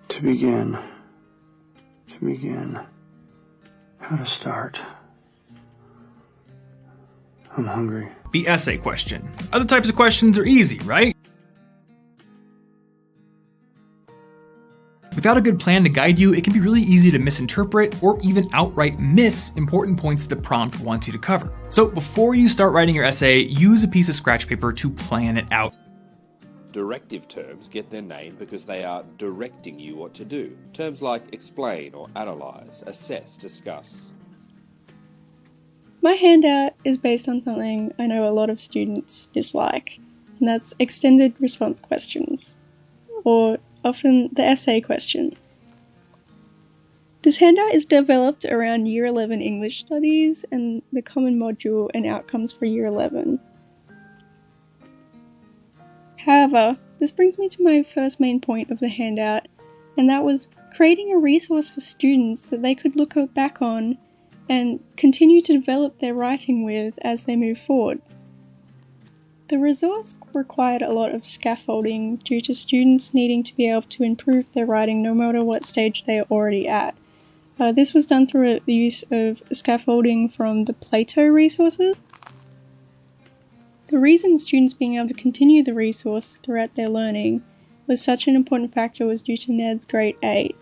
To begin, how to start. I'm hungry. The essay question. Other types of questions are easy, right? Without a good plan to guide you, it can be really easy to misinterpret or even outright miss important points the prompt wants you to cover. So before you start writing your essay, use a piece of scratch paper to plan it out. Directive terms get their name because they are directing you what to do. Terms like explain or analyse, assess, discuss. My handout is based on something I know a lot of students dislike, and that's extended response questions, or often the essay question. This handout is developed around Year 11 English Studies and the Common Module and Outcomes for Year 11. However, this brings me to my first main point of the handout, and that was creating a resource for students that they could look back on and continue to develop their writing with as they move forward. The resource required a lot of scaffolding due to students needing to be able to improve their writing no matter what stage they are already at. This was done through the use of scaffolding from the Plato resources. The reason students being able to continue the resource throughout their learning was such an important factor was due to Ned's Grade 8.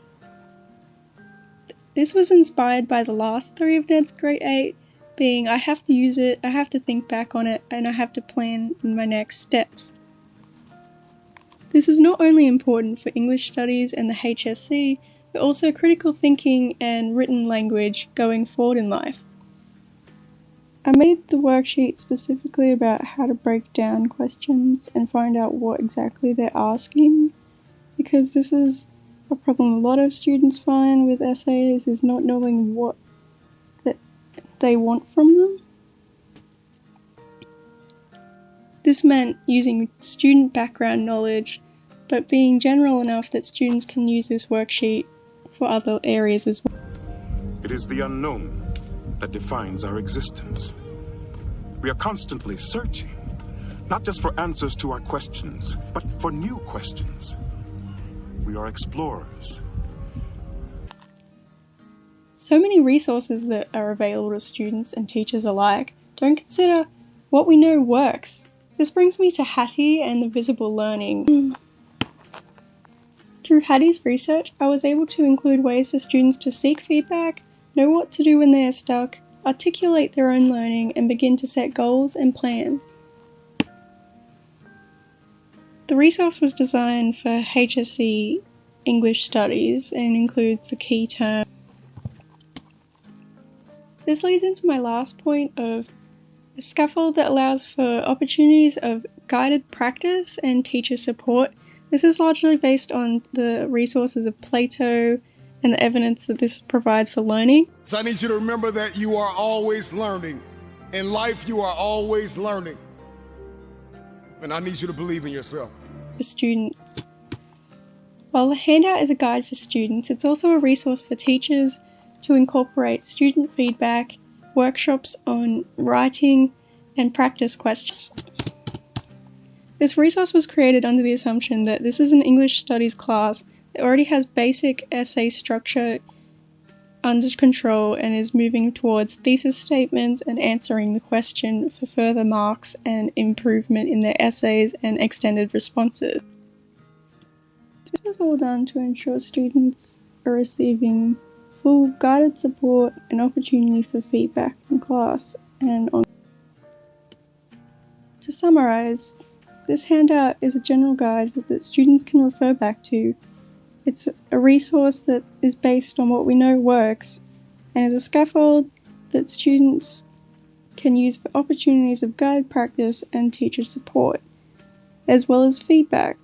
This was inspired by the last three of Ned's Grade 8, being I have to use it, I have to think back on it, and I have to plan my next steps. This is not only important for English studies and the HSC, but also critical thinking and written language going forward in life. I made the worksheet specifically about how to break down questions and find out what exactly they're asking, because this is a problem a lot of students find with essays, is not knowing what they want from them. This meant using student background knowledge, but being general enough that students can use this worksheet for other areas as well. It is the unknown that defines our existence. We are constantly searching, not just for answers to our questions, but for new questions. We are explorers. So many resources that are available to students and teachers alike don't consider what we know works. This brings me to Hattie and the visible learning. Through Hattie's research, I was able to include ways for students to seek feedback, know what to do when they are stuck, articulate their own learning, and begin to set goals and plans. The resource was designed for HSC English Studies and includes the key terms. This leads into my last point of a scaffold that allows for opportunities of guided practice and teacher support. This is largely based on the resources of Plato and the evidence that this provides for learning. So I need you to remember that you are always learning. In life, you are always learning. And I need you to believe in yourself. For students. While the handout is a guide for students, it's also a resource for teachers to incorporate student feedback, workshops on writing, and practice questions. This resource was created under the assumption that this is an English Studies class that already has basic essay structure under control and is moving towards thesis statements and answering the question for further marks and improvement in their essays and extended responses. This was all done to ensure students are receiving full guided support and opportunity for feedback in class and on. To summarise, this handout is a general guide that students can refer back to. It's a resource that is based on what we know works and is a scaffold that students can use for opportunities of guided practice and teacher support, as well as feedback.